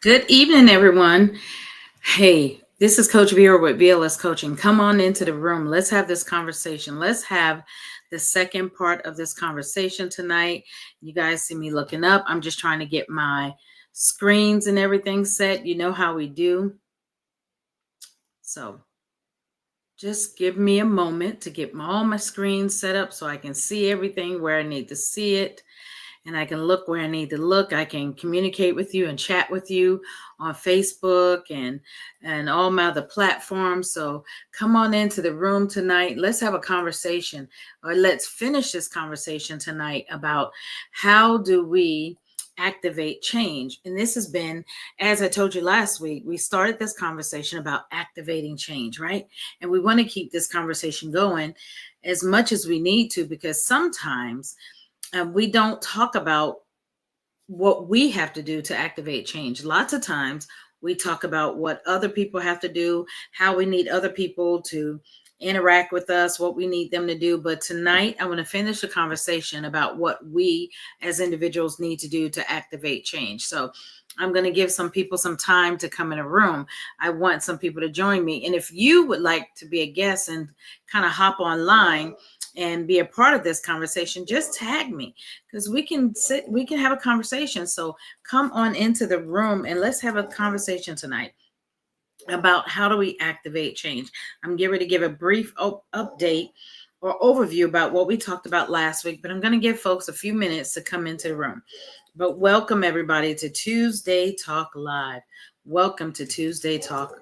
Good evening, everyone. Hey, this is Coach Vera with VLS Coaching. Come on into the room. Let's have this conversation. Let's have the second part of this conversation tonight. You guys see me looking up. I'm just trying to get my screens and everything set. You know how we do. So just give me a moment to get all my screens set up so I can see everything where I need to see it, and I can look where I need to look. I can communicate with you and chat with you on Facebook and all my other platforms. So come on into the room tonight. Let's have a conversation, or let's finish this conversation tonight about how do we activate change. And this has been, as I told you last week, we started this conversation about activating change, right? And we want to keep this conversation going as much as we need to, because sometimes we don't talk about what we have to do to activate change. Lots of times we talk about what other people have to do, how we need other people to interact with us, what we need them to do. But tonight, I want to finish the conversation about what we as individuals need to do to activate change. So I'm going to give some people some time to come in a room. I want some people to join me. And if you would like to be a guest and kind of hop online and be a part of this conversation, just tag me, because we can have a conversation. So come on into the room and let's have a conversation tonight about how do we activate change. I'm getting ready to give a brief update or overview about what we talked about last week, but I'm going to give folks a few minutes to come into the room. But welcome everybody to Tuesday Talk Live. Welcome to Tuesday Talk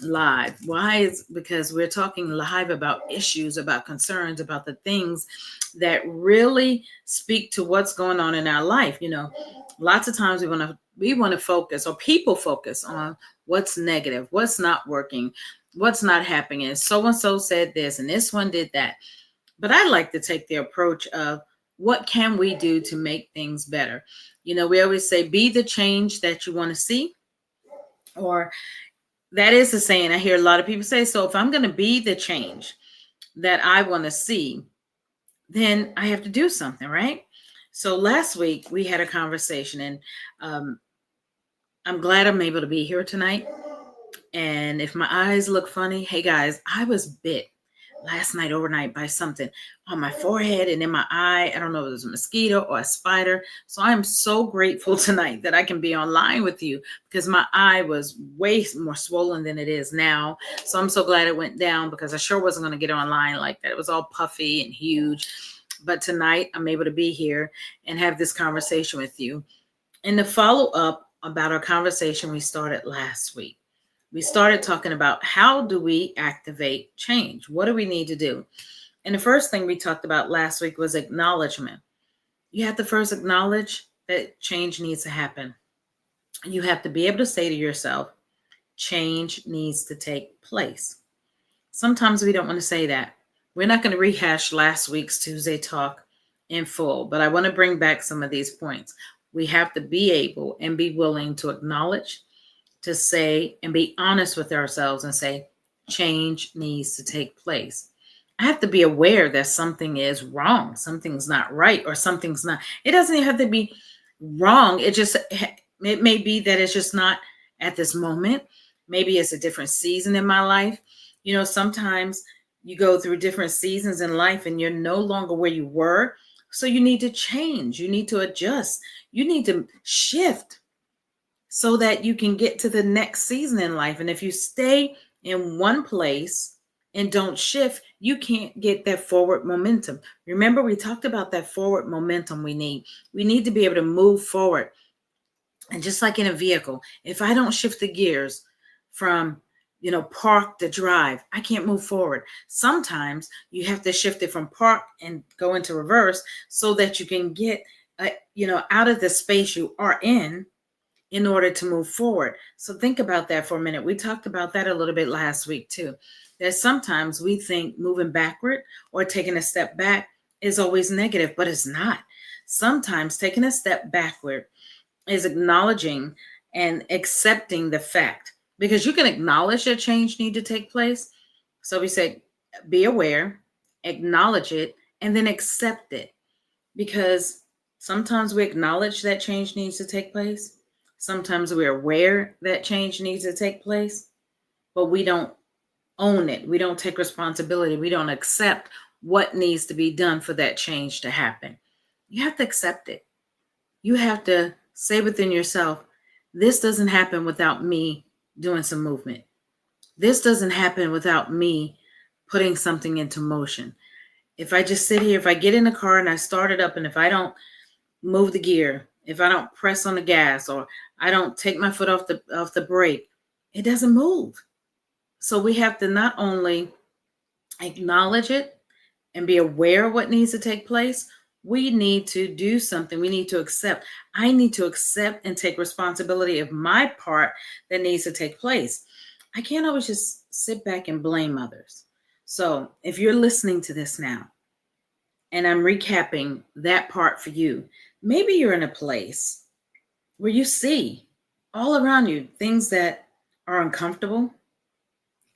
Live. Why? Is because we're talking live about issues, about concerns, about the things that really speak to what's going on in our life. You know, lots of times we want to focus, or people focus on what's negative, what's not working, what's not happening. And so said this, and this one did that. But I like to take the approach of what can we do to make things better? You know, we always say, be the change that you want to see, or that is the saying I hear a lot of people say. So if I'm going to be the change that I want to see, then I have to do something, right? So last week we had a conversation, and I'm glad I'm able to be here tonight. And if my eyes look funny, hey guys, I was bit last night overnight by something on my forehead and in my eye. I don't know if it was a mosquito or a spider. So I'm so grateful tonight that I can be online with you, because my eye was way more swollen than it is now. So I'm so glad it went down, because I sure wasn't going to get online like that. It was all puffy and huge. But tonight I'm able to be here and have this conversation with you. And to follow up about our conversation we started last week, we started talking about how do we activate change? What do we need to do? And the first thing we talked about last week was acknowledgement. You have to first acknowledge that change needs to happen. You have to be able to say to yourself, change needs to take place. Sometimes we don't want to say that. We're not going to rehash last week's Tuesday talk in full, but I want to bring back some of these points. We have to be able and be willing to acknowledge, to say, and be honest with ourselves and say, change needs to take place. I have to be aware that something is wrong, something's not right, or something's not, it doesn't even have to be wrong. It may be that it's just not at this moment. Maybe it's a different season in my life. You know, sometimes you go through different seasons in life and you're no longer where you were. So you need to change, you need to adjust, you need to shift so that you can get to the next season in life. And if you stay in one place and don't shift, you can't get that forward momentum. Remember, we talked about that forward momentum we need. We need to be able to move forward. And just like in a vehicle, if I don't shift the gears from, park to drive, I can't move forward. Sometimes you have to shift it from park and go into reverse so that you can get, out of the space you are in order to move forward. So think about that for a minute. We talked about that a little bit last week too. That sometimes we think moving backward or taking a step back is always negative, but it's not. Sometimes taking a step backward is acknowledging and accepting the fact, because you can acknowledge that change need to take place. So we say, be aware, acknowledge it, and then accept it, because sometimes we acknowledge that change needs to take place. Sometimes we're aware that change needs to take place, but we don't own it. We don't take responsibility. We don't accept what needs to be done for that change to happen. You have to accept it. You have to say within yourself, this doesn't happen without me doing some movement. This doesn't happen without me putting something into motion. If I just sit here, if I get in the car and I start it up, and if I don't move the gear, if I don't press on the gas, or I don't take my foot off the brake, it doesn't move. So we have to not only acknowledge it and be aware of what needs to take place, we need to do something. We need to accept. I need to accept and take responsibility of my part that needs to take place. I can't always just sit back and blame others. So if you're listening to this now, and I'm recapping that part for you, maybe you're in a place where you see all around you things that are uncomfortable.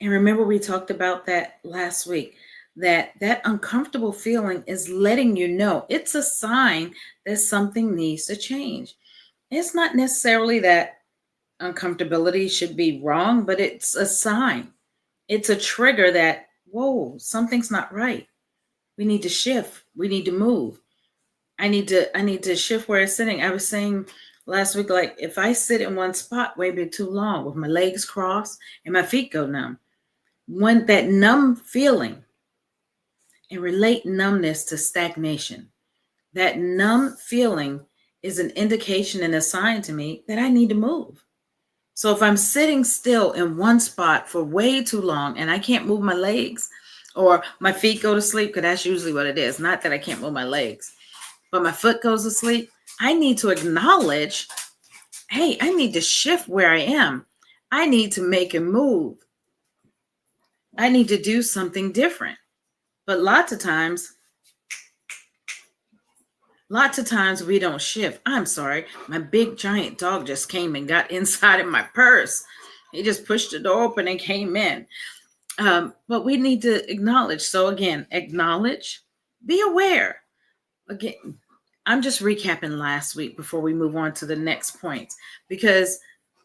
And remember, we talked about that last week, that uncomfortable feeling is letting you know it's a sign that something needs to change. It's not necessarily that uncomfortability should be wrong, but it's a sign. It's a trigger that, whoa, something's not right. We need to shift. We need to move. I need to shift where it's sitting. I was saying last week, like if I sit in one spot way too long with my legs crossed and my feet go numb, when that numb feeling, and relate numbness to stagnation. That numb feeling is an indication and a sign to me that I need to move. So if I'm sitting still in one spot for way too long and I can't move my legs, or my feet go to sleep, because that's usually what it is. Not that I can't move my legs, but my foot goes to sleep. I need to acknowledge, hey, I need to shift where I am. I need to make a move. I need to do something different. But lots of times we don't shift. I'm sorry. My big giant dog just came and got inside of my purse. He just pushed the door open and came in. But we need to acknowledge. So again, acknowledge, be aware. Again, I'm just recapping last week before we move on to the next point, because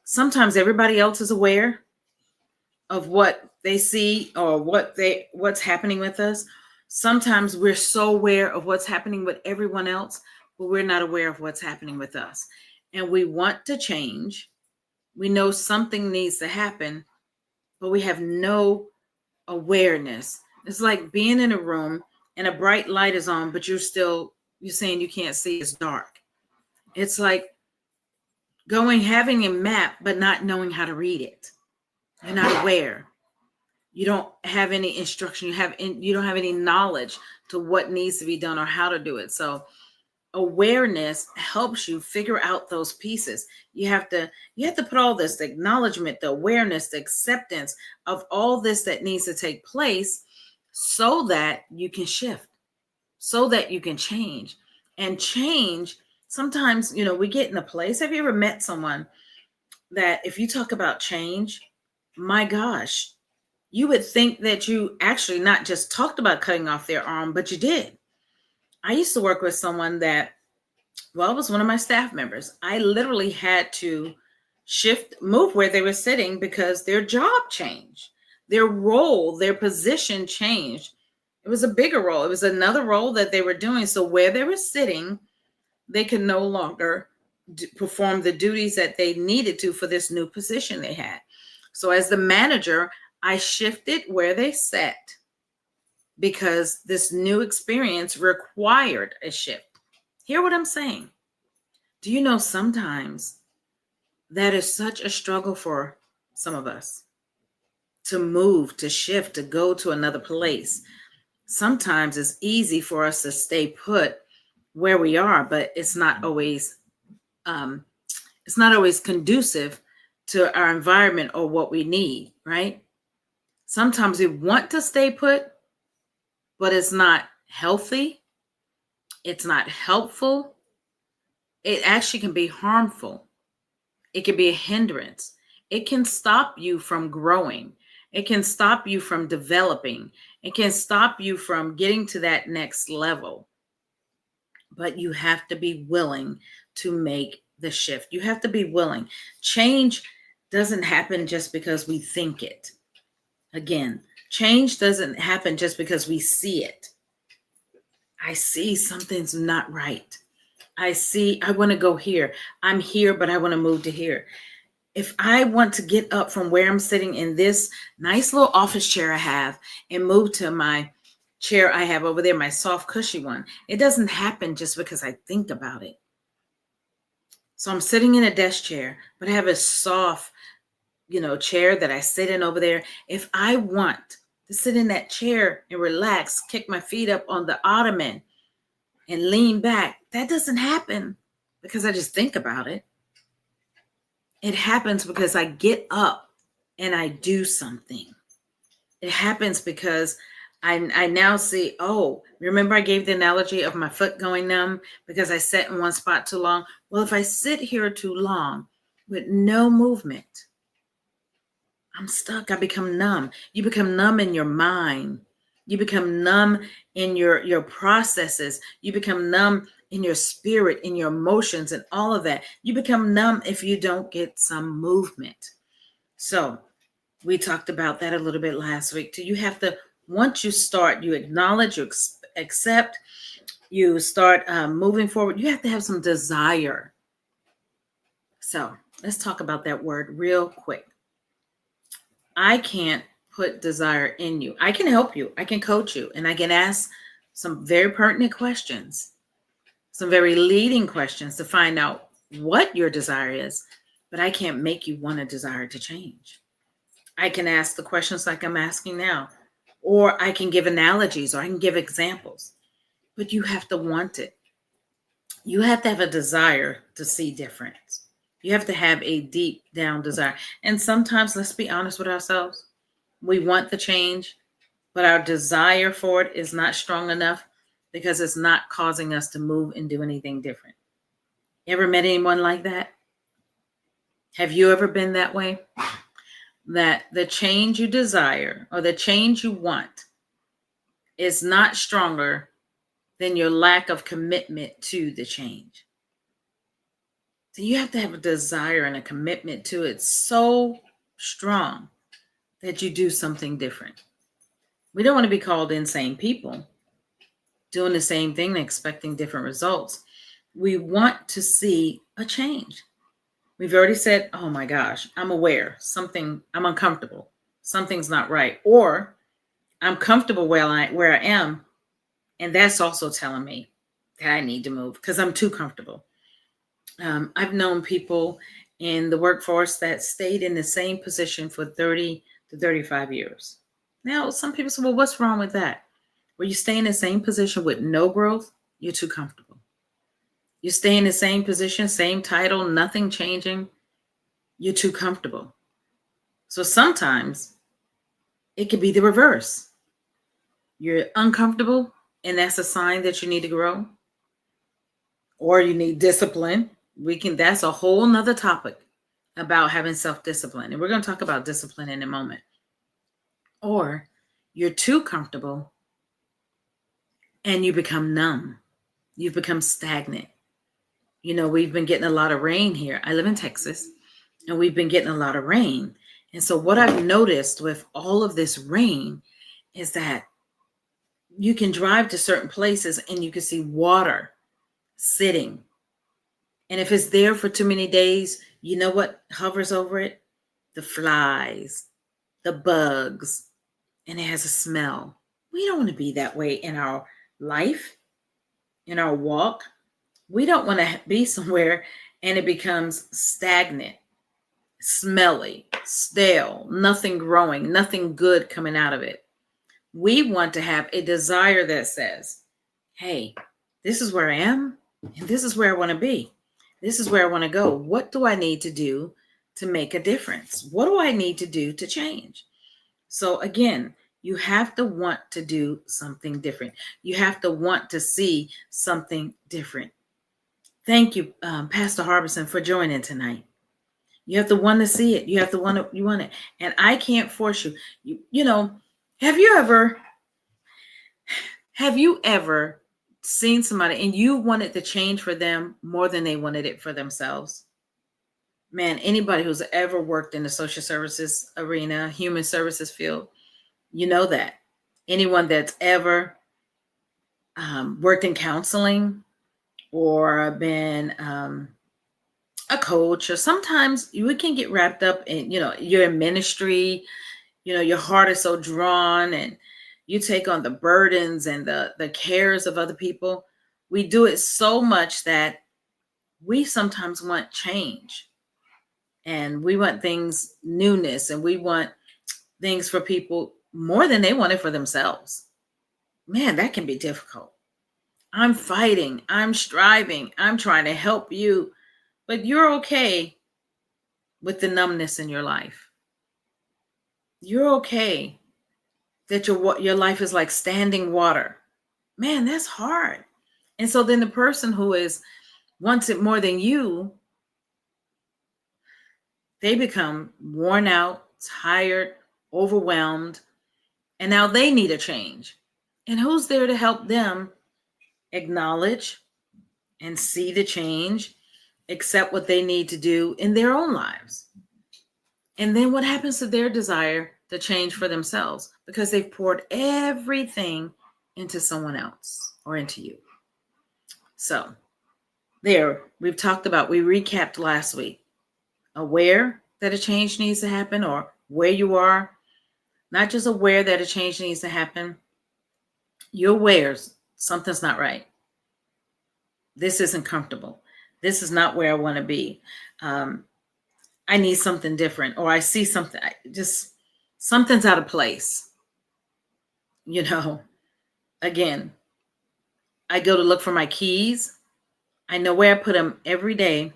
sometimes everybody else is aware of what they see or what's happening with us. Sometimes we're so aware of what's happening with everyone else, but we're not aware of what's happening with us. And we want to change. We know something needs to happen, but we have no awareness. It's like being in a room and a bright light is on, but you're saying you can't see, it's dark. It's like having a map, but not knowing how to read it. You're not aware. You don't have any instruction. You don't have any knowledge to what needs to be done or how to do it. So awareness helps you figure out those pieces. You have to put all this, the acknowledgement, the awareness, the acceptance of all this that needs to take place, so that you can shift, so that you can change. And change, sometimes, we get in a place. Have you ever met someone that if you talk about change, my gosh, you would think that you actually not just talked about cutting off their arm, but you did. I used to work with someone that, it was one of my staff members. I literally had to move where they were sitting because their job changed. Their role, their position changed. It was a bigger role. It was another role that they were doing. So where they were sitting, they could no longer perform the duties that they needed to for this new position they had. So as the manager, I shifted where they sat because this new experience required a shift. Hear what I'm saying? Do you know sometimes that is such a struggle for some of us to move, to shift, to go to another place? Sometimes it's easy for us to stay put where we are, but it's not always conducive to our environment or what we need, right? Sometimes we want to stay put, but it's not healthy. It's not helpful. It actually can be harmful. It can be a hindrance. It can stop you from growing. It can stop you from developing. It can stop you from getting to that next level. But you have to be willing to make the shift. You have to be willing. Change doesn't happen just because we think it. Again, change doesn't happen just because we see it. I see something's not right. I want to go here. I'm here, but I want to move to here. If I want to get up from where I'm sitting in this nice little office chair I have and move to my chair I have over there, my soft, cushy one, it doesn't happen just because I think about it. So I'm sitting in a desk chair, but I have a soft, chair that I sit in over there. If I want to sit in that chair and relax, kick my feet up on the ottoman and lean back, that doesn't happen because I just think about it. It happens because I get up and I do something. It happens because I now see, remember I gave the analogy of my foot going numb because I sat in one spot too long? Well, if I sit here too long with no movement, I'm stuck. I become numb. You become numb in your mind. You become numb in your processes. You become numb in your spirit, in your emotions, and all of that. You become numb if you don't get some movement. So we talked about that a little bit last week too. You have to, once you start, you acknowledge, you accept, you start moving forward. You have to have some desire. So let's talk about that word real quick. I can't put desire in you. I can help you. I can coach you, and I can ask some very pertinent questions, some very leading questions to find out what your desire is, but I can't make you want a desire to change. I can ask the questions like I'm asking now, or I can give analogies, or I can give examples, but you have to want it. You have to have a desire to see difference. You have to have a deep down desire. And sometimes, let's be honest with ourselves, we want the change, but our desire for it is not strong enough because it's not causing us to move and do anything different. You ever met anyone like that? Have you ever been that way? That the change you desire or the change you want is not stronger than your lack of commitment to the change. So you have to have a desire and a commitment to it so strong that you do something different. We don't want to be called insane people doing the same thing and expecting different results. We want to see a change. We've already said, oh my gosh, I'm aware I'm uncomfortable. Something's not right. Or I'm comfortable where I am. And that's also telling me that I need to move because I'm too comfortable. I've known people in the workforce that stayed in the same position for 30 to 35 years. Now, some people say, well, what's wrong with that? Where you stay in the same position with no growth, you're too comfortable. You stay in the same position, same title, nothing changing, you're too comfortable. So sometimes it could be the reverse. You're uncomfortable, and that's a sign that you need to grow. Or you need discipline. That's a whole nother topic about having self-discipline. And we're going to talk about discipline in a moment. Or you're too comfortable and you become numb. You've become stagnant. We've been getting a lot of rain here. I live in Texas, and we've been getting a lot of rain. And so what I've noticed with all of this rain is that you can drive to certain places and you can see water sitting. And if it's there for too many days, you know what hovers over it? The flies, the bugs, and it has a smell. We don't want to be that way in our life, in our walk. We don't want to be somewhere and it becomes stagnant, smelly, stale, nothing growing, nothing good coming out of it. We want to have a desire that says, hey, this is where I am, and this is where I want to be. This is where I want to go. What do I need to do to make a difference? What do I need to do to change? So again, you have to want to do something different. You have to want to see something different. Thank you, Pastor Harbison, for joining tonight. You have to want to see it. You have to want it. You want it. And I can't force you. Have you ever seen somebody and you wanted the change for them more than they wanted it for themselves? Man, anybody who's ever worked in the social services arena, human services field, you know that. Anyone that's ever worked in counseling or been a coach, or sometimes we can get wrapped up in, you're in ministry, your heart is so drawn and you take on the burdens and the cares of other people. We do it so much that we sometimes want change and we want things, newness, and we want things for people more than they want it for themselves. Man, that can be difficult. I'm fighting, I'm striving, I'm trying to help you, but you're okay with the numbness in your life. You're okay that your life is like standing water. Man, that's hard. And so then the person who wants it more than you, they become worn out, tired, overwhelmed, and now they need a change. And who's there to help them acknowledge and see the change, accept what they need to do in their own lives? And then what happens to their desire to change for themselves? Because they've poured everything into someone else or into you. So there, we recapped last week. Aware that a change needs to happen, or where you are, not just aware that a change needs to happen. You're aware something's not right. This isn't comfortable. This is not where I want to be. I need something different, or I see something, something's out of place. Again, I go to look for my keys. I know where I put them every day.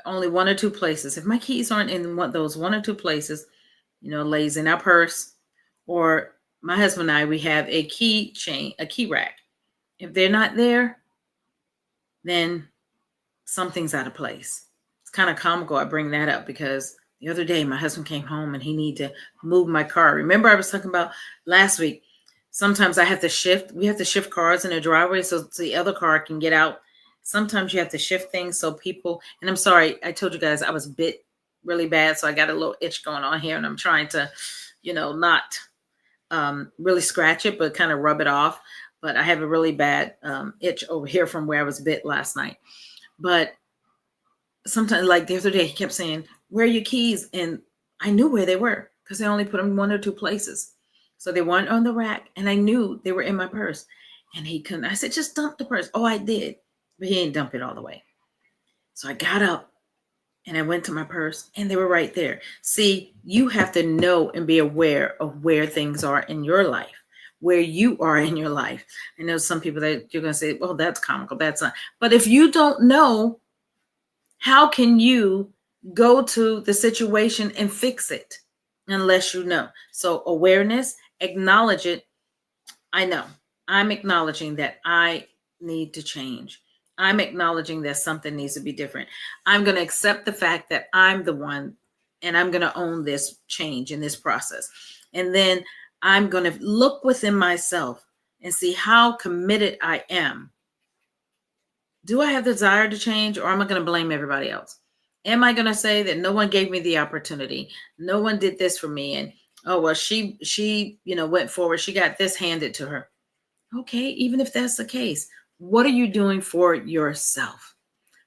Only one or two places. If my keys aren't in those one or two places, lays in our purse, or my husband and I, we have a key rack. If they're not there, then something's out of place. It's kind of comical I bring that up because the other day my husband came home and he needed to move my car. Remember I was talking about last week, sometimes we have to shift cars in a driveway so the other car can get out. Sometimes you have to shift things so people, and I'm sorry, I told you guys I was bit really bad, so I got a little itch going on here and I'm trying to, not really scratch it, but kind of rub it off. But I have a really bad itch over here from where I was bit last night. But sometimes, like the other day, he kept saying, "Where are your keys?" And I knew where they were because they only put them in one or two places. So they weren't on the rack, and I knew they were in my purse. And he couldn't. I said, "Just dump the purse." Oh, I did. But he didn't dump it all the way. So I got up and I went to my purse and they were right there. See, you have to know and be aware of where things are in your life, where you are in your life. I know some people that you're going to say, well, that's comical. That's not. But if you don't know, how can you go to the situation and fix it unless you know? So awareness, acknowledge it. I know. I'm acknowledging that I need to change. I'm acknowledging that something needs to be different. I'm going to accept the fact that I'm the one and I'm going to own this change in this process. And then I'm going to look within myself and see how committed I am. Do I have the desire to change, or am I going to blame everybody else? Am I going to say that no one gave me the opportunity? No one did this for me. And, oh, well, she went forward. She got this handed to her. Okay, even if that's the case, what are you doing for yourself?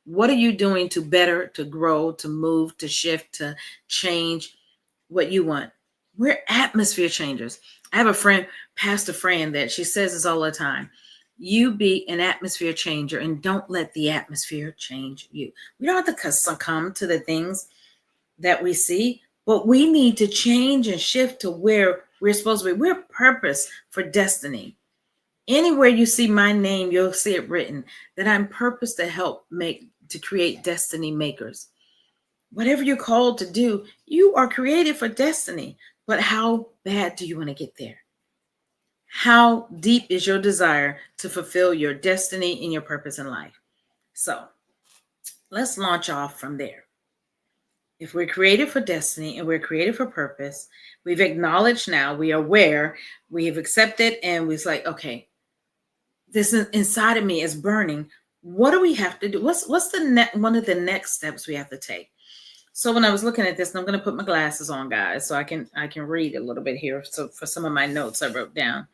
What are you doing to better, to grow, to move, to shift, to change what you want? We're atmosphere changers. I have a friend, Pastor Fran, that she says this all the time. You be an atmosphere changer and don't let the atmosphere change you. We don't have to succumb to the things that we see, but we need to change and shift to where we're supposed to be. We're purpose for destiny. Anywhere you see my name, you'll see it written that I'm purposed to create destiny makers. Whatever you're called to do, you are created for destiny. But how bad do you want to get there? How deep is your desire to fulfill your destiny and your purpose in life? So let's launch off from there. If we're created for destiny and we're created for purpose, we've acknowledged now, we are aware, we have accepted, and we're like, okay, this inside of me is burning. What do we have to do? What's the one of the next steps we have to take? So when I was looking at this, and I'm going to put my glasses on, guys, so I can read a little bit here. So for some of my notes I wrote down,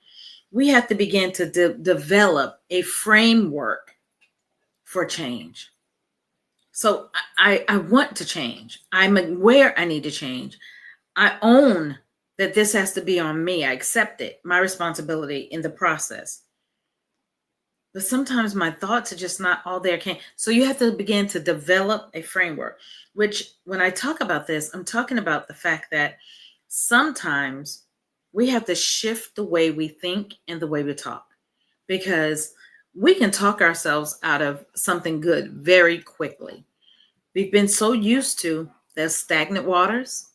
we have to begin to develop a framework for change. So I want to change. I'm aware I need to change. I own that this has to be on me. I accept it, my responsibility in the process. But sometimes my thoughts are just not all there. So you have to begin to develop a framework, which when I talk about this, I'm talking about the fact that sometimes we have to shift the way we think and the way we talk, because we can talk ourselves out of something good very quickly. We've been so used to the stagnant waters,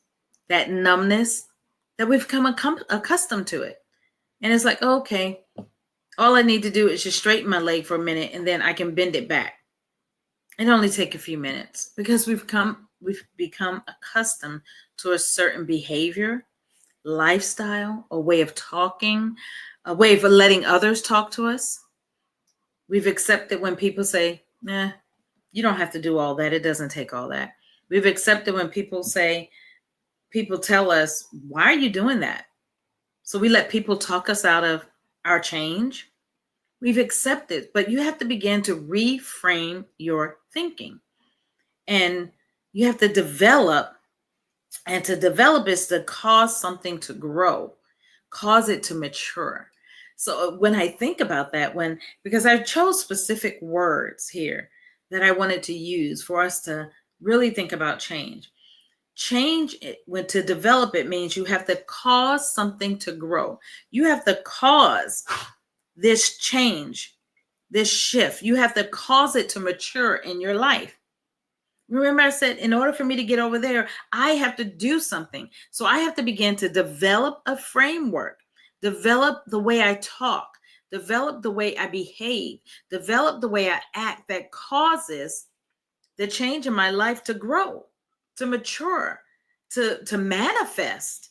that numbness, that we've become accustomed to it. And it's like, okay, all I need to do is just straighten my leg for a minute and then I can bend it back. It only take a few minutes because we've become accustomed to a certain behavior, lifestyle, a way of talking, a way of letting others talk to us. We've accepted when people say, nah, you don't have to do all that. It doesn't take all that. We've accepted when people tell us, why are you doing that? So we let people talk us out of our change. We've accepted, but you have to begin to reframe your thinking. And you have to develop, and to develop is to cause something to grow, cause it to mature. So when I think about that, because I chose specific words here that I wanted to use for us to really think about change. Change, to develop it means you have to cause something to grow. You have to cause this change, this shift. You have to cause it to mature in your life. Remember I said, in order for me to get over there, I have to do something. So I have to begin to develop a framework, develop the way I talk, develop the way I behave, develop the way I act that causes the change in my life to grow, to mature, to manifest.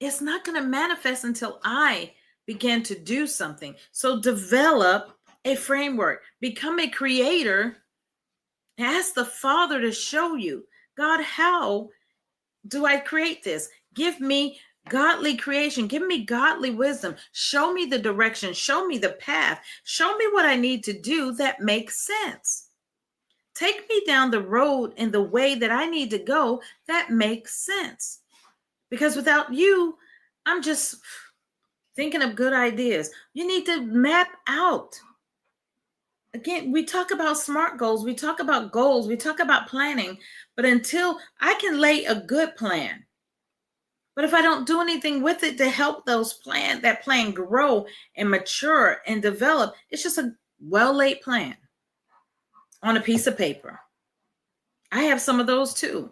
It's not going to manifest until I begin to do something. So develop a framework, become a creator. Ask the Father to show you, God, how do I create this? Give me godly creation. Give me godly wisdom. Show me the direction. Show me the path. Show me what I need to do that makes sense. Take me down the road in the way that I need to go that makes sense. Because without you, I'm just thinking of good ideas. You need to map out. Again, we talk about SMART goals, we talk about goals, we talk about planning, but until I can lay a good plan, but if I don't do anything with it to help that plan grow and mature and develop, it's just a well-laid plan on a piece of paper. I have some of those too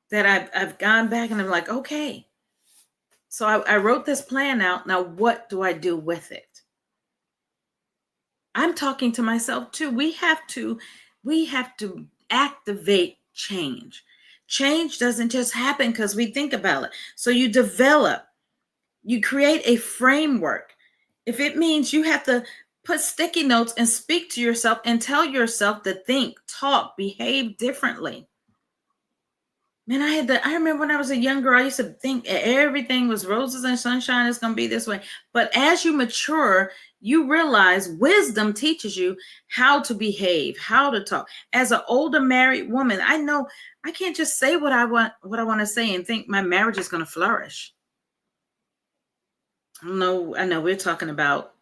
that I've gone back and I'm like, okay, so I wrote this plan out. Now, what do I do with it? I'm talking to myself too. We have to activate change. Change doesn't just happen because we think about it. So you create a framework. If it means you have to put sticky notes and speak to yourself and tell yourself to think, talk, behave differently. Man, I remember when I was a young girl, I used to think everything was roses and sunshine. It's going to be this way. But as you mature, you realize wisdom teaches you how to behave, how to talk. As an older married woman, I know I can't just say what I want to say and think my marriage is going to flourish. I know we're talking about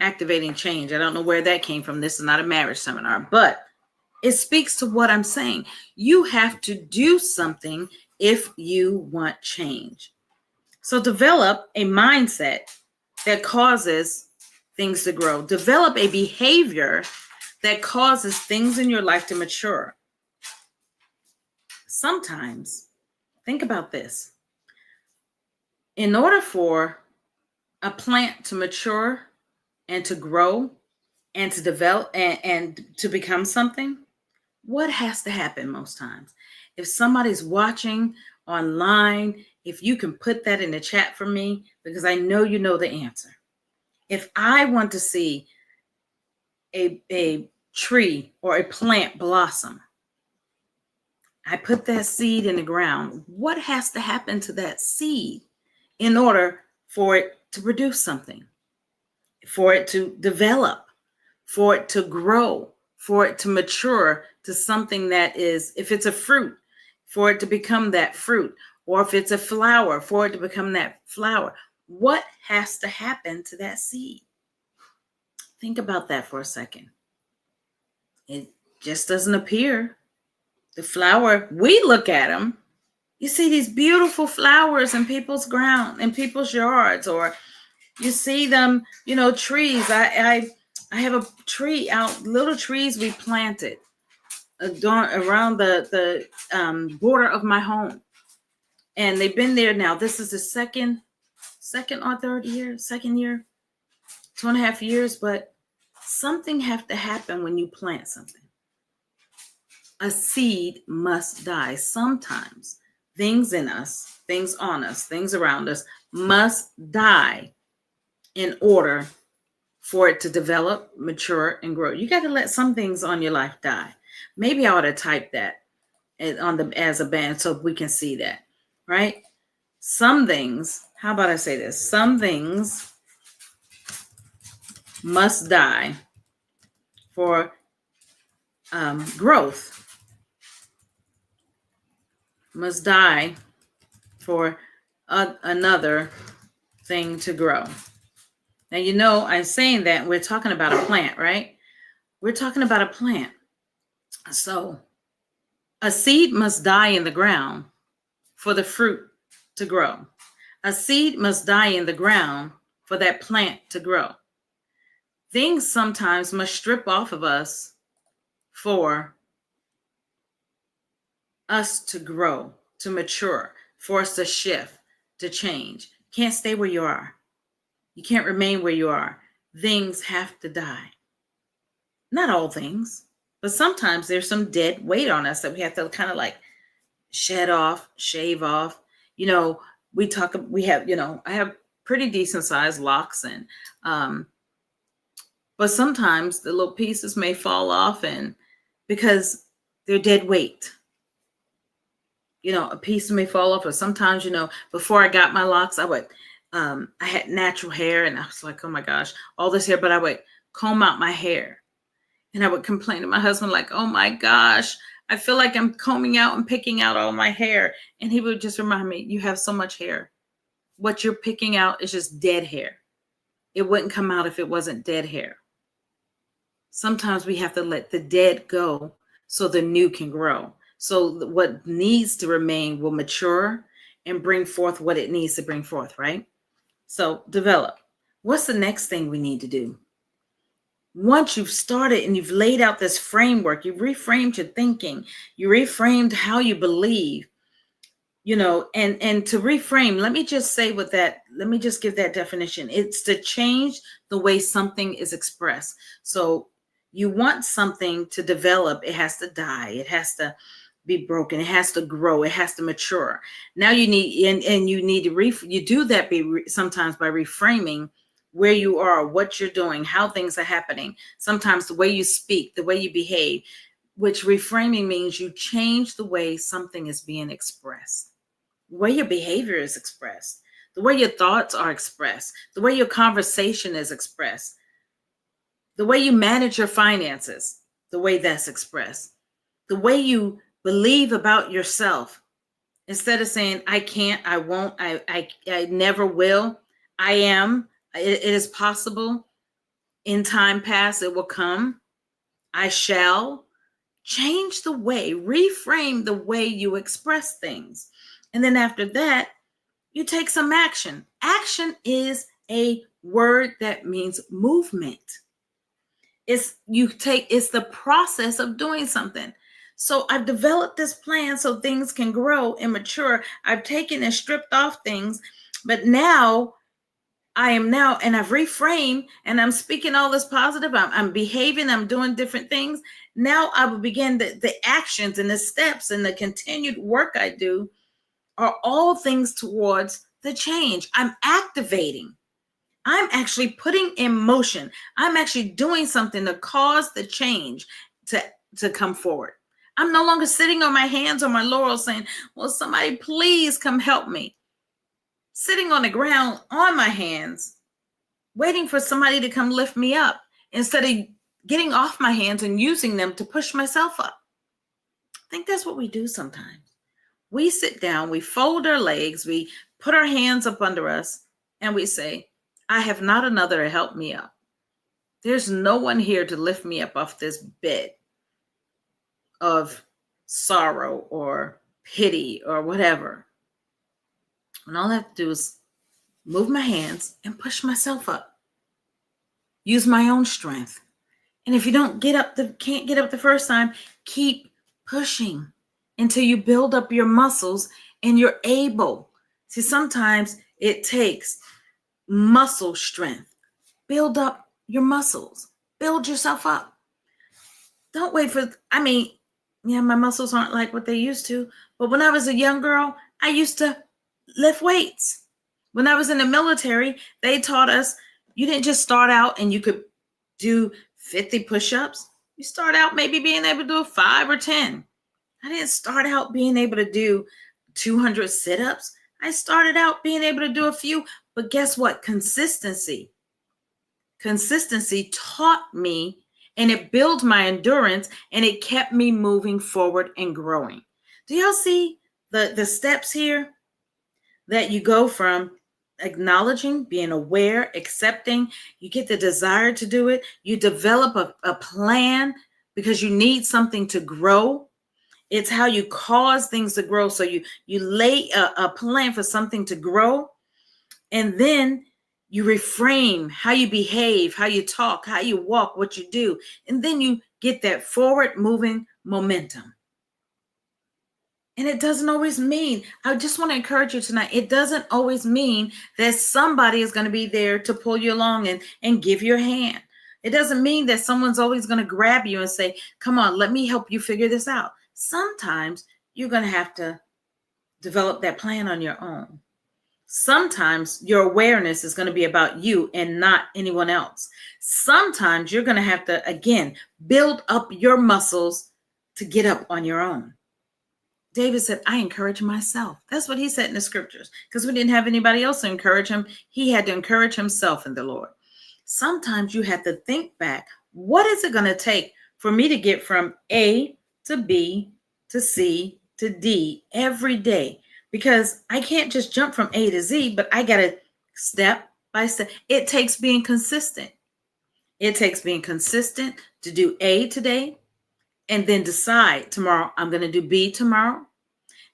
activating change. I don't know where that came from. This is not a marriage seminar, but it speaks to what I'm saying. You have to do something if you want change. So develop a mindset that causes things to grow. Develop a behavior that causes things in your life to mature. Sometimes, think about this. In order for a plant to mature and to grow and to develop and to become something, what has to happen most times? If somebody's watching online, if you can put that in the chat for me, because I know you know the answer. If I want to see a tree or a plant blossom, I put that seed in the ground. What has to happen to that seed in order for it to produce something, for it to develop, for it to grow, for it to mature to something that is, if it's a fruit, for it to become that fruit, or if it's a flower, for it to become that flower? What has to happen to that seed? Think about that for a second. It just doesn't appear. The flower, we look at them. You see these beautiful flowers in people's ground, in people's yards, or you see them, trees. I have a tree out, little trees we planted around the border of my home, and they've been there now. This is the second or third year, second year, 2.5 years. But something have to happen when you plant something. A seed must die. Sometimes things in us, things on us, things around us must die in order for it to develop, mature, and grow. You got to let some things on your life die. Maybe I ought to type that as a band so we can see that, right? Some things, how about I say this? Some things must die for growth. Must die for another thing to grow. Now, I'm saying that we're talking about a plant, right? We're talking about a plant. So a seed must die in the ground for the fruit to grow. A seed must die in the ground for that plant to grow. Things sometimes must strip off of us for us to grow, to mature, for us to shift, to change. Can't stay where you are. You can't remain where you are. Things have to die. Not all things, but sometimes there's some dead weight on us that we have to kind of like shed off, shave off. I have pretty decent sized locks, and but sometimes the little pieces may fall off, and because they're dead weight. A piece may fall off, or sometimes, before I got my locks, I had natural hair, and I was like, oh my gosh, all this hair, but I would comb out my hair, and I would complain to my husband like, oh my gosh, I feel like I'm combing out and picking out all my hair. And he would just remind me, you have so much hair. What you're picking out is just dead hair. It wouldn't come out if it wasn't dead hair. Sometimes we have to let the dead go so the new can grow. So what needs to remain will mature and bring forth what it needs to bring forth, right? So develop. What's the next thing we need to do? Once you've started and you've laid out this framework, you've reframed your thinking, you reframed how you believe, and to reframe, let me just give that definition. It's to change the way something is expressed. So you want something to develop, it has to die, it has to be broken, it has to grow, it has to mature. Now you need, and you need to you do that sometimes by reframing where you are, what you're doing, how things are happening. Sometimes the way you speak, the way you behave, which reframing means you change the way something is being expressed, the way your behavior is expressed, the way your thoughts are expressed, the way your conversation is expressed, the way you manage your finances, the way that's expressed, the way you believe about yourself. Instead of saying, I can't, I won't, I never will, I am, it is possible, in time past it will come, I shall. Change the way, reframe the way you express things. And then after that, you take some action. Action is a word that means movement. It's the process of doing something. So I've developed this plan so things can grow and mature. I've taken and stripped off things, but now and I've reframed, and I'm speaking all this positive. I'm behaving, I'm doing different things. Now I will begin the actions and the steps and the continued work I do are all things towards the change. I'm activating. I'm actually putting in motion. I'm actually doing something to cause the change to come forward. I'm no longer sitting on my hands or my laurels saying, well, somebody please come help me. Sitting on the ground on my hands, waiting for somebody to come lift me up instead of getting off my hands and using them to push myself up. I think that's what we do sometimes. We sit down, we fold our legs, we put our hands up under us, and we say, I have not another to help me up. There's no one here to lift me up off this bed of sorrow or pity or whatever. And all I have to do is move my hands and push myself up. Use my own strength. And if you can't get up the first time, keep pushing until you build up your muscles and you're able. See, sometimes it takes muscle strength. Build up your muscles. Build yourself up. Don't wait for, my muscles aren't like what they used to. But when I was a young girl, I used to lift weights. When I was in the military, they taught us you didn't just start out and you could do 50 push-ups. You start out maybe being able to do 5 or 10. I didn't start out being able to do 200 sit-ups. I started out being able to do a few, but guess what? Consistency taught me, and it built my endurance, and it kept me moving forward and growing. Do y'all see the steps here? That you go from acknowledging, being aware, accepting, you get the desire to do it. You develop a plan because you need something to grow. It's how you cause things to grow. So you lay a plan for something to grow, and then you reframe how you behave, how you talk, how you walk, what you do. And then you get that forward moving momentum. And it doesn't always mean, I just want to encourage you tonight, it doesn't always mean that somebody is going to be there to pull you along and give you a hand. It doesn't mean that someone's always going to grab you and say, come on, let me help you figure this out. Sometimes you're going to have to develop that plan on your own. Sometimes your awareness is going to be about you and not anyone else. Sometimes you're going to have to, again, build up your muscles to get up on your own. David said, I encourage myself. That's what he said in the scriptures, because we didn't have anybody else to encourage him. He had to encourage himself in the Lord. Sometimes you have to think back, what is it going to take for me to get from A to B to C to D every day? Because I can't just jump from A to Z, but I got to step by step. It takes being consistent. It takes being consistent to do A today, and then decide tomorrow, I'm going to do B tomorrow.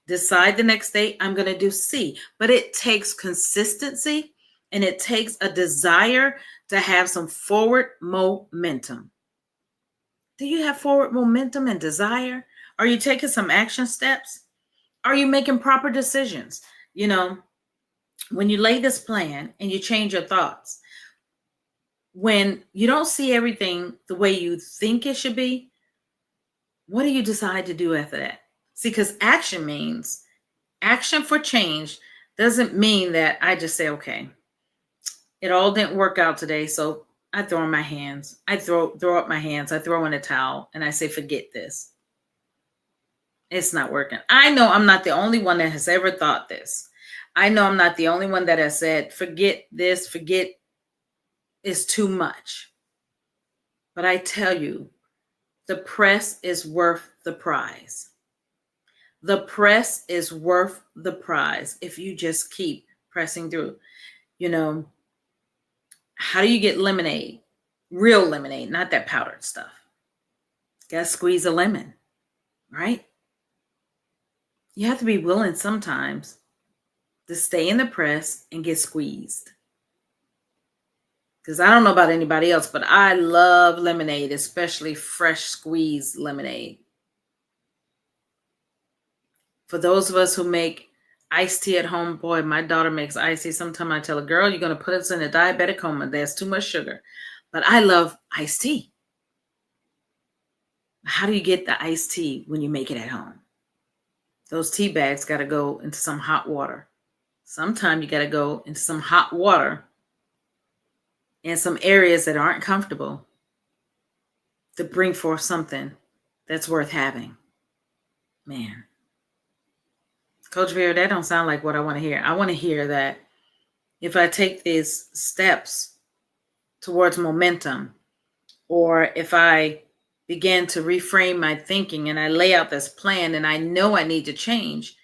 Decide the next day, I'm going to do C. But it takes consistency, and it takes a desire to have some forward momentum. Do you have forward momentum and desire? Are you taking some action steps? Are you making proper decisions? You know, when you lay this plan and you change your thoughts, when you don't see everything the way you think it should be, what do you decide to do after that? See, because action means action for change doesn't mean that I just say, okay, it all didn't work out today, so I throw in my hands. I throw up my hands. I throw in a towel and I say, forget this. It's not working. I know I'm not the only one that has ever thought this. I know I'm not the only one that has said, forget this, forget it's too much. But I tell you, the press is worth the prize. The press is worth the prize if you just keep pressing through. You know, how do you get lemonade? Real lemonade, not that powdered stuff. Got to squeeze a lemon, right? You have to be willing sometimes to stay in the press and get squeezed. Because I don't know about anybody else, but I love lemonade, especially fresh squeezed lemonade. For those of us who make iced tea at home, boy, my daughter makes iced tea. Sometimes I tell her, girl, you're going to put us in a diabetic coma. There's too much sugar. But I love iced tea. How do you get the iced tea when you make it at home? Those tea bags got to go into some hot water. Sometimes you got to go into some hot water in some areas that aren't comfortable to bring forth something that's worth having. Man, Coach Vera, that don't sound like what I want to hear. I want to hear that if I take these steps towards momentum, or if I begin to reframe my thinking and I lay out this plan and I know I need to change,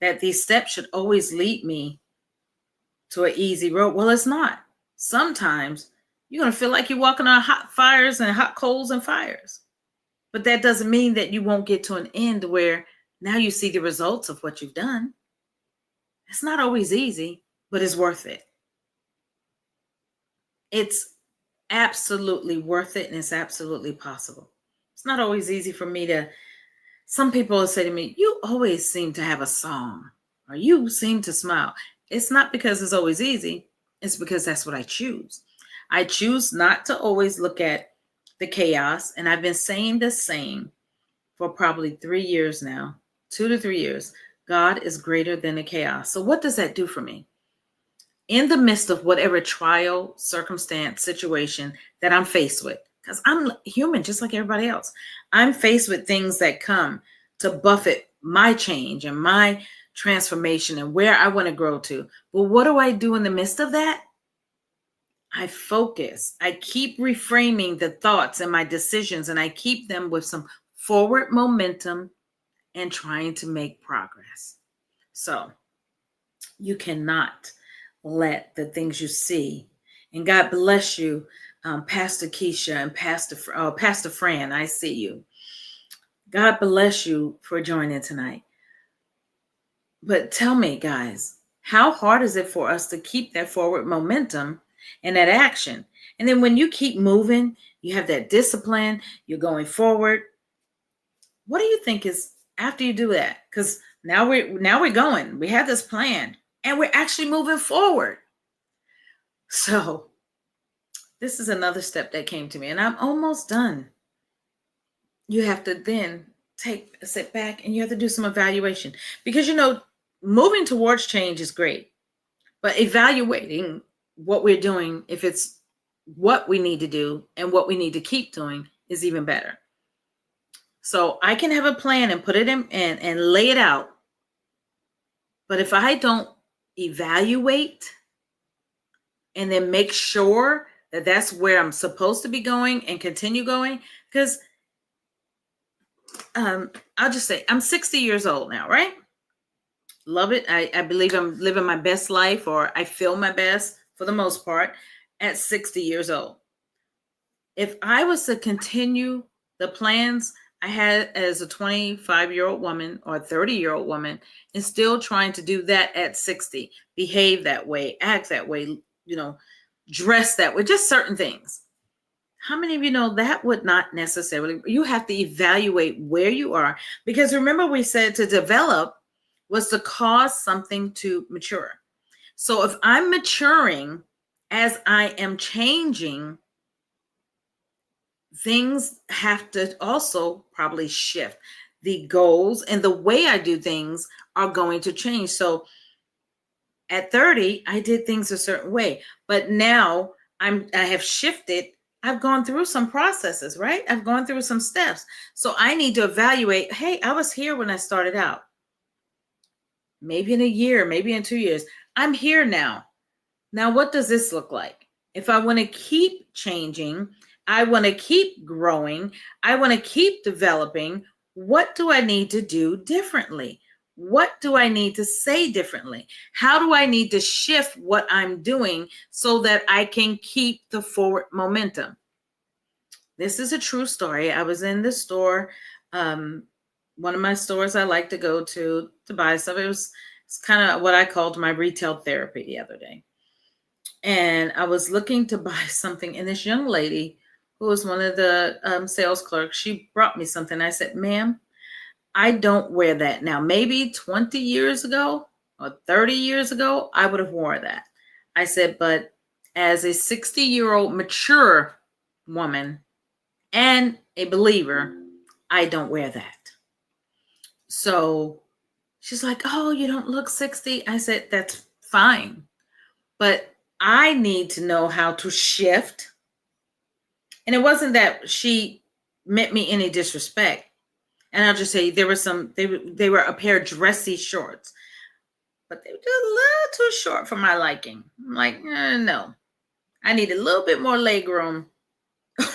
that these steps should always lead me to an easy road. Well, it's not. Sometimes you're going to feel like you're walking on hot fires and hot coals and fires. But that doesn't mean that you won't get to an end where now you see the results of what you've done. It's not always easy, but it's worth it. It's absolutely worth it, and it's absolutely possible. It's not always easy for me to, some people will say to me, you always seem to have a song, or you seem to smile. It's not because it's always easy. It's because that's what I choose. I choose not to always look at the chaos. And I've been saying the same for probably 3 years now, 2 to 3 years. God is greater than the chaos. So what does that do for me? In the midst of whatever trial, circumstance, situation that I'm faced with, because I'm human just like everybody else, I'm faced with things that come to buffet my change and my transformation and where I want to grow to. But what do I do in the midst of that? I focus. I keep reframing the thoughts and my decisions, and I keep them with some forward momentum and trying to make progress. So you cannot let the things you see, and God bless you, Pastor Keisha and Pastor Fran, I see you. God bless you for joining tonight. But tell me, guys, how hard is it for us to keep that forward momentum and that action? And then when you keep moving, you have that discipline, you're going forward. What do you think is after you do that? Because now we're going. We have this plan and we're actually moving forward. So this is another step that came to me, and I'm almost done. You have to then take a step back and you have to do some evaluation, because moving towards change is great, but evaluating what we're doing, if it's what we need to do and what we need to keep doing, is even better. So I can have a plan and put it in and lay it out. But if I don't evaluate and then make sure that that's where I'm supposed to be going and continue going, because I'll just say I'm 60 years old now, right? Love it. I believe I'm living my best life, or I feel my best for the most part at 60 years old. If I was to continue the plans I had as a 25-year-old woman or a 30-year-old woman and still trying to do that at 60, behave that way, act that way, dress that way, just certain things. How many of you know that would not necessarily, you have to evaluate where you are, because remember we said to develop was to cause something to mature. So if I'm maturing as I am changing, things have to also probably shift. The goals and the way I do things are going to change. So at 30, I did things a certain way, but now I have shifted. I've gone through some processes, right? I've gone through some steps. So I need to evaluate, hey, I was here when I started out. Maybe in a year, maybe in 2 years. I'm here now. Now, what does this look like? If I want to keep changing, I want to keep growing, I want to keep developing, what do I need to do differently? What do I need to say differently? How do I need to shift what I'm doing so that I can keep the forward momentum? This is a true story. I was in the store, one of my stores I like to go to buy stuff. It's kind of what I called my retail therapy the other day. And I was looking to buy something, and this young lady who was one of the sales clerks, she brought me something. I said, ma'am, I don't wear that now. Maybe 20 years ago or 30 years ago, I would have worn that. I said, but as a 60-year-old mature woman and a believer, I don't wear that. So she's like, oh, you don't look 60. I said, that's fine. But I need to know how to shift. And it wasn't that she meant me any disrespect. And I'll just say there were they were a pair of dressy shorts, but they were just a little too short for my liking. I'm like, no, I need a little bit more leg room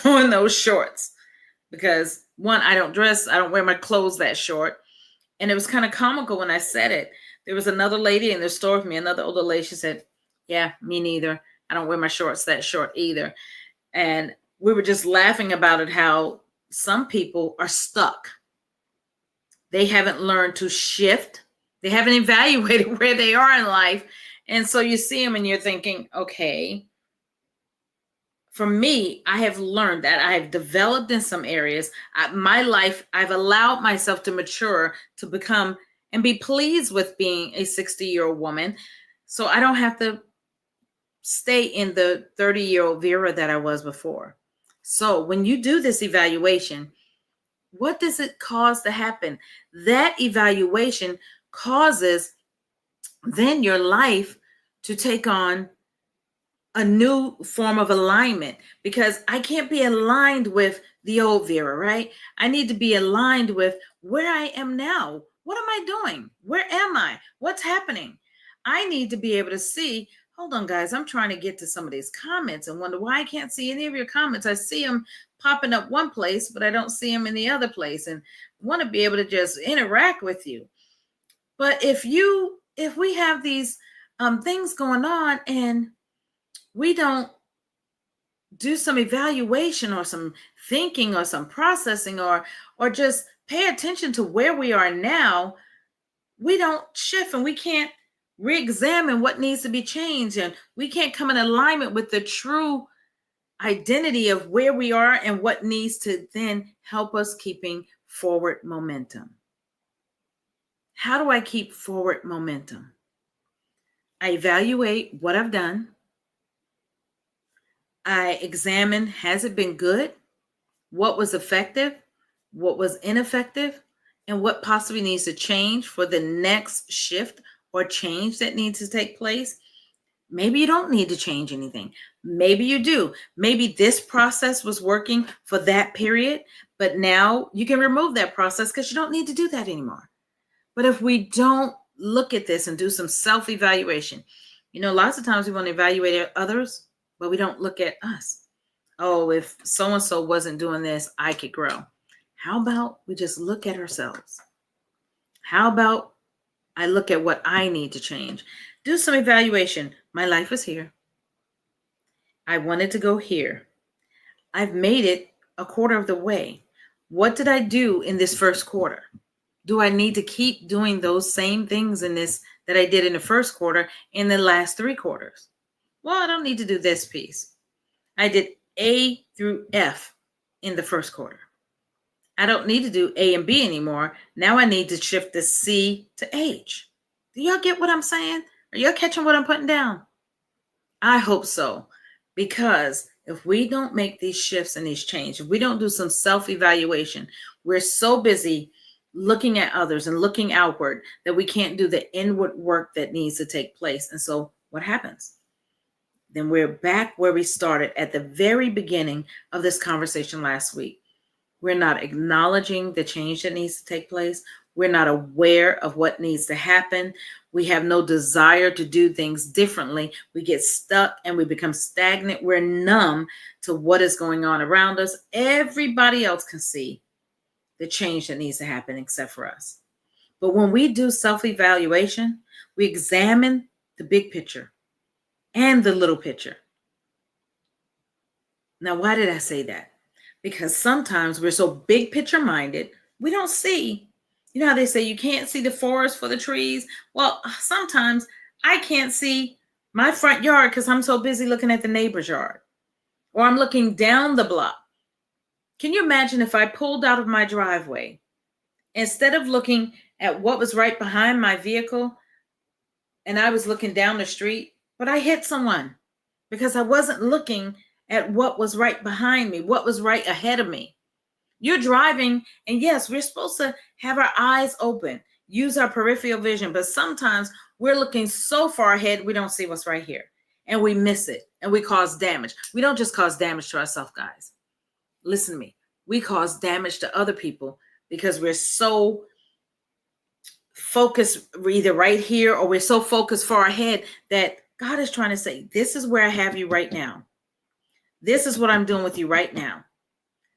on those shorts because one, I don't wear my clothes that short. And it was kind of comical when I said it. There was another lady in the store with me, another older lady. She said, yeah, me neither. I don't wear my shorts that short either. And we were just laughing about it, how some people are stuck. They haven't learned to shift. They haven't evaluated where they are in life. And so you see them and you're thinking, okay, for me, I have learned that I have developed in some areas. My life, I've allowed myself to mature, to become and be pleased with being a 60-year-old woman. So I don't have to stay in the 30-year-old Vera that I was before. So when you do this evaluation, what does it cause to happen? That evaluation causes then your life to take on a new form of alignment, because I can't be aligned with the old Vera, right? I need to be aligned with where I am now. What am I doing? Where am I? What's happening? I need to be able to see. Hold on, guys. I'm trying to get to some of these comments and wonder why I can't see any of your comments. I see them popping up one place, but I don't see them in the other place, and want to be able to just interact with you. But if we have these things going on and we don't do some evaluation or some thinking or some processing or just pay attention to where we are now, we don't shift and we can't re-examine what needs to be changed, and we can't come in alignment with the true identity of where we are and what needs to then help us keeping forward momentum. How do I keep forward momentum? I evaluate what I've done. I examine, has it been good? What was effective? What was ineffective? And what possibly needs to change for the next shift or change that needs to take place? Maybe you don't need to change anything. Maybe you do. Maybe this process was working for that period, but now you can remove that process because you don't need to do that anymore. But if we don't look at this and do some self-evaluation, lots of times we want to evaluate others, but we don't look at us. Oh, if so-and-so wasn't doing this, I could grow. How about we just look at ourselves? How about I look at what I need to change? Do some evaluation. My life is here. I wanted to go here. I've made it a quarter of the way. What did I do in this first quarter? Do I need to keep doing those same things in this that I did in the first quarter in the last 3 quarters? Well, I don't need to do this piece. I did A through F in the first quarter. I don't need to do A and B anymore. Now I need to shift the C to H. Do y'all get what I'm saying? Are y'all catching what I'm putting down? I hope so, because if we don't make these shifts and these changes, if we don't do some self-evaluation, we're so busy looking at others and looking outward that we can't do the inward work that needs to take place. And so what happens? Then we're back where we started at the very beginning of this conversation last week. We're not acknowledging the change that needs to take place. We're not aware of what needs to happen. We have no desire to do things differently. We get stuck and we become stagnant. We're numb to what is going on around us. Everybody else can see the change that needs to happen except for us. But when we do self-evaluation, we examine the big picture and the little picture. Now, why did I say that? Because sometimes we're so big picture minded, we don't see. You know how they say you can't see the forest for the trees? Well, sometimes I can't see my front yard because I'm so busy looking at the neighbor's yard, or I'm looking down the block. Can you imagine if I pulled out of my driveway, instead of looking at what was right behind my vehicle, and I was looking down the street, but I hit someone because I wasn't looking at what was right behind me, what was right ahead of me. You're driving, and yes, we're supposed to have our eyes open, use our peripheral vision, but sometimes we're looking so far ahead, we don't see what's right here. and we miss it and we cause damage. We don't just cause damage to ourselves, guys. Listen to me. We cause damage to other people because we're so focused, we're either right here or we're so focused far ahead that God is trying to say, this is where I have you right now. This is what I'm doing with you right now.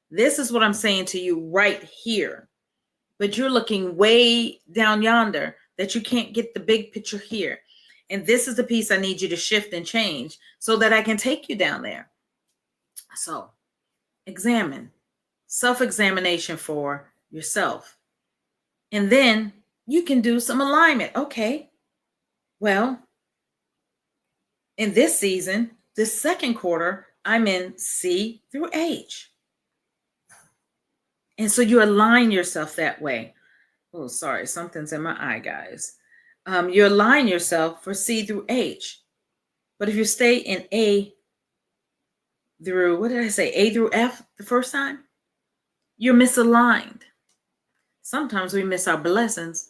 This is what I'm saying to you right here. But you're looking way down yonder that you can't get the big picture here. And this is the piece I need you to shift and change so that I can take you down there. So examine, self-examination for yourself. And then you can do some alignment. Okay, well, in this season, this second quarter, I'm in C through H. And so you align yourself that way. Oh, sorry, something's in my eye, guys. You align yourself for C through H. But if you stay in A through, what did I say? A through F the first time? You're misaligned. Sometimes we miss our blessings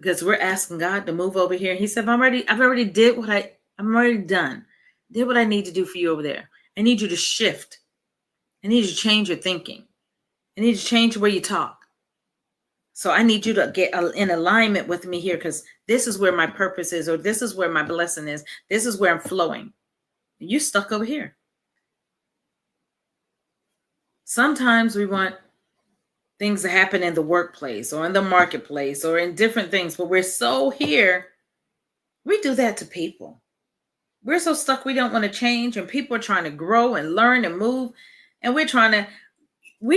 because we're asking God to move over here. He said, I'm already done. Did what I need to do for you over there. I need you to shift. I need you to change your thinking. I need you to change the way you talk. So I need you to get in alignment with me here because this is where my purpose is, or this is where my blessing is. This is where I'm flowing. You stuck over here. Sometimes we want things to happen in the workplace or in the marketplace or in different things, but we're so here. We do that to people. We're so stuck we don't want to change, and people are trying to grow and learn and move, and we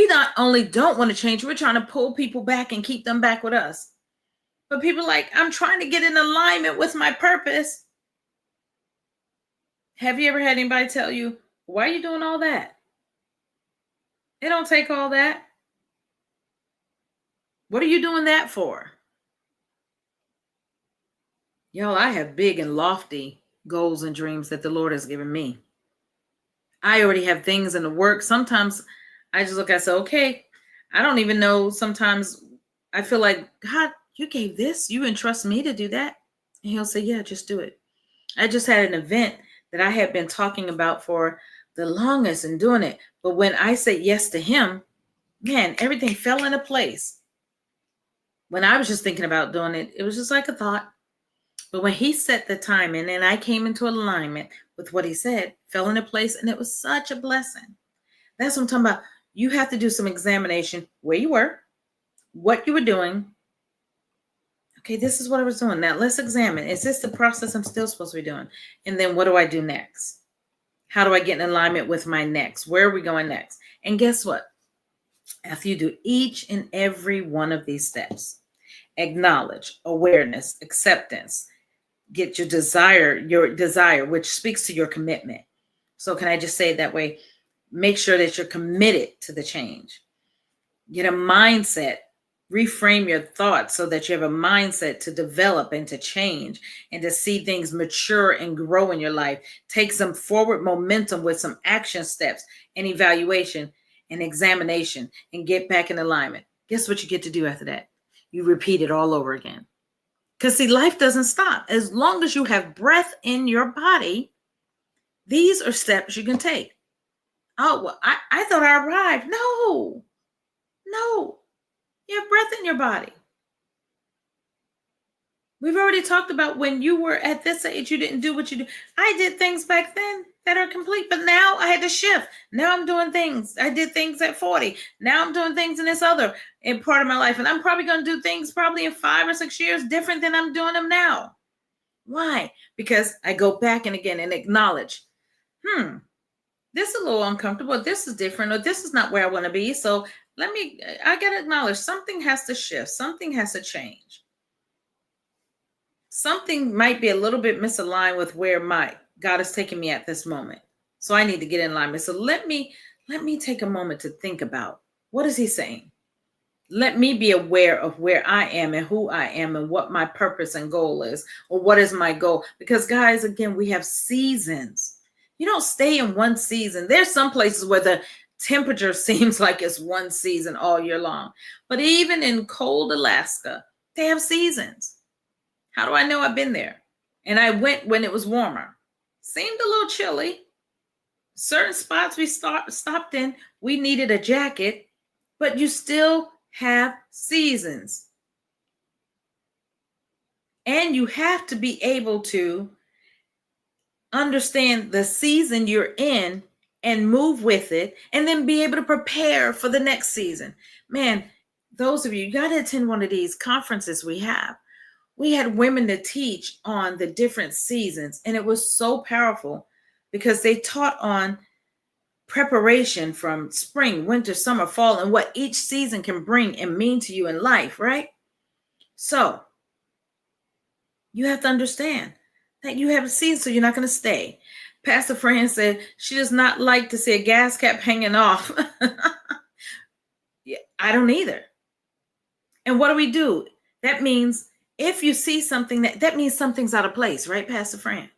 not only don't want to change, we're trying to pull people back and keep them back with us. But people are like, I'm trying to get in alignment with my purpose. Have you ever had anybody tell you, why are you doing all that? It don't take all that. What are you doing that for? Y'all, I have big and lofty goals and dreams that the Lord has given me. I already have things in the work. Sometimes I just look, I say, okay, I don't even know. Sometimes I feel like, God, you gave this, you entrust me to do that. And he'll say, yeah, just do it. I just had an event that I had been talking about for the longest and doing it. But when I said yes to him, man, everything fell into place. When I was just thinking about doing it, it was just like a thought. But when he set the time and then I came into alignment with what he said, fell into place, and it was such a blessing. That's what I'm talking about. You have to do some examination where you were, what you were doing. Okay, this is what I was doing. Now let's examine. Is this the process I'm still supposed to be doing? And then what do I do next? How do I get in alignment with my next? Where are we going next? And guess what? After you do each and every one of these steps, acknowledge, awareness, acceptance, get your desire, which speaks to your commitment. So can I just say it that way? Make sure that you're committed to the change. Get a mindset, reframe your thoughts so that you have a mindset to develop and to change and to see things mature and grow in your life. Take some forward momentum with some action steps and evaluation and examination and get back in alignment. Guess what you get to do after that? You repeat it all over again. Because see, life doesn't stop. As long as you have breath in your body, these are steps you can take. Oh, well, I thought I arrived. No. You have breath in your body. We've already talked about when you were at this age, you didn't do what you do. I did things back then that are complete, but now I had to shift. Now I'm doing things. I did things at 40. Now I'm doing things in this other in part of my life. And I'm probably going to do things probably in 5 or 6 years different than I'm doing them now. Why? Because I go back and again and acknowledge, this is a little uncomfortable. This is different, or this is not where I want to be. So I got to acknowledge something has to shift. Something has to change. Something might be a little bit misaligned with where God is taking me at this moment. So I need to get in alignment. So let me take a moment to think about, what is he saying? Let me be aware of where I am and who I am and what my purpose and goal is, or what is my goal? Because guys, again, we have seasons. You don't stay in one season. There's some places where the temperature seems like it's one season all year long. But even in cold Alaska, they have seasons. How do I know? I've been there. And I went when it was warmer. seemed a little chilly. Certain spots we stopped in, we needed a jacket, but you still have seasons. And you have to be able to understand the season you're in and move with it, and then be able to prepare for the next season. Man, those of you got to attend one of these conferences we have. We had women to teach on the different seasons, and it was so powerful because they taught on preparation from spring, winter, summer, fall, and what each season can bring and mean to you in life, right? So you have to understand that you have a season, so you're not going to stay. Pastor Fran said she does not like to see a gas cap hanging off. Yeah, I don't either. And what do? That means if you see something, that means something's out of place, right, Pastor Fran?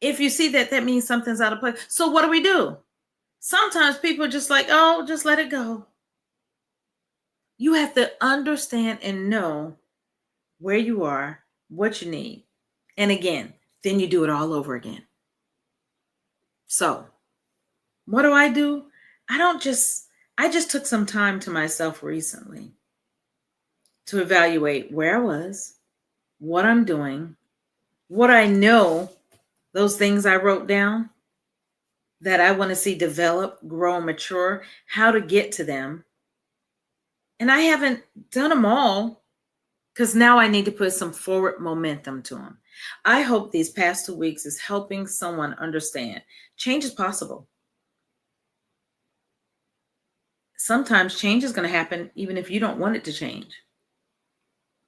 If you see that, that means something's out of place. So what do? Sometimes people are just like, oh, just let it go. You have to understand and know where you are, what you need. And again, then you do it all over again. So what do? I just took some time to myself recently to evaluate where I was, what I'm doing, what I know, those things I wrote down that I want to see develop, grow, mature, how to get to them. And I haven't done them all because now I need to put some forward momentum to them. I hope these past 2 weeks is helping someone understand change is possible. Sometimes change is going to happen even if you don't want it to change.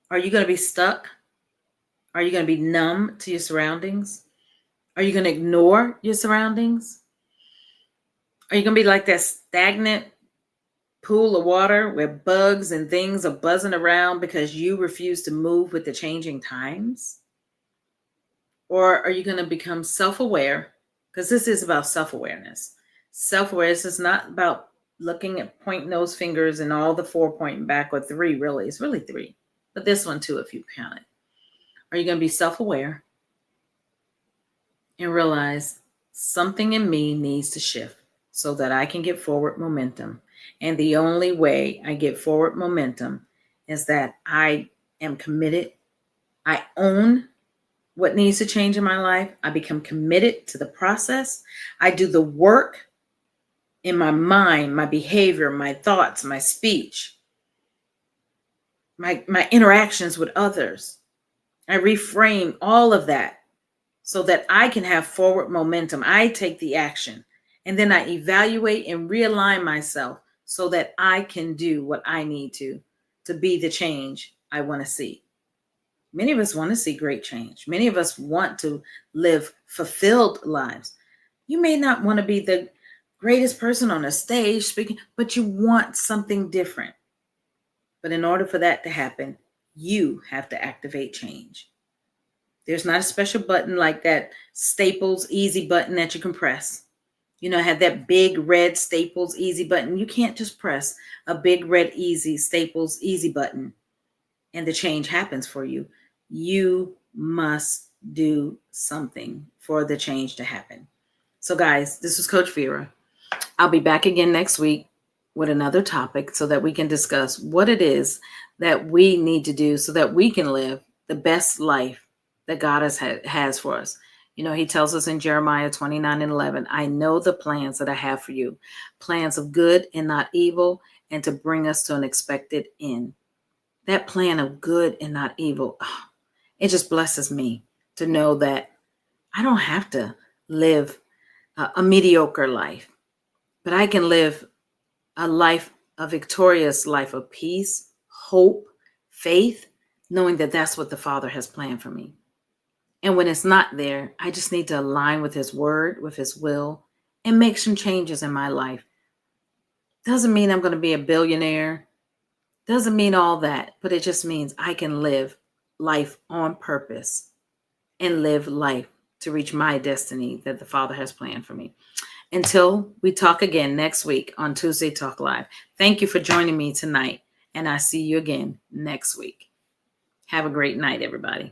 Are you going to be stuck? Are you going to be numb to your surroundings? Are you going to ignore your surroundings? Are you going to be like that stagnant pool of water where bugs and things are buzzing around because you refuse to move with the changing times? Or are you going to become self-aware? Because this is about self-awareness. Self-awareness is not about looking at pointing those fingers and all the 4 pointing back, or 3 really. It's really 3. But this one too, if you count it. Are you going to be self-aware and realize something in me needs to shift so that I can get forward momentum? And the only way I get forward momentum is that I am committed. I own what needs to change in my life. I become committed to the process. I do the work in my mind, my behavior, my thoughts, my speech, my interactions with others. I reframe all of that so that I can have forward momentum. I take the action, and then I evaluate and realign myself so that I can do what I need to be the change I want to see. Many of us want to see great change. Many of us want to live fulfilled lives. You may not want to be the greatest person on a stage speaking, but you want something different. But in order for that to happen, you have to activate change. There's not a special button like that Staples easy button that you can press. You know, have that big red Staples easy button. You can't just press a big red easy Staples easy button and the change happens for you. You must do something for the change to happen. So guys, this is Coach Vera. I'll be back again next week with another topic so that we can discuss what it is that we need to do so that we can live the best life that God has for us. You know, he tells us in Jeremiah 29:11, I know the plans that I have for you, plans of good and not evil, and to bring us to an expected end. That plan of good and not evil, it just blesses me to know that I don't have to live a mediocre life, but I can live a life, a victorious life of peace, hope, faith, knowing that that's what the Father has planned for me. And when it's not there, I just need to align with his word, with his will, and make some changes in my life. Doesn't mean I'm going to be a billionaire. Doesn't mean all that, but it just means I can live life on purpose and live life to reach my destiny that the Father has planned for me. Until we talk again next week on Tuesday Talk Live. Thank you for joining me tonight, and I see you again next week. Have a great night, everybody.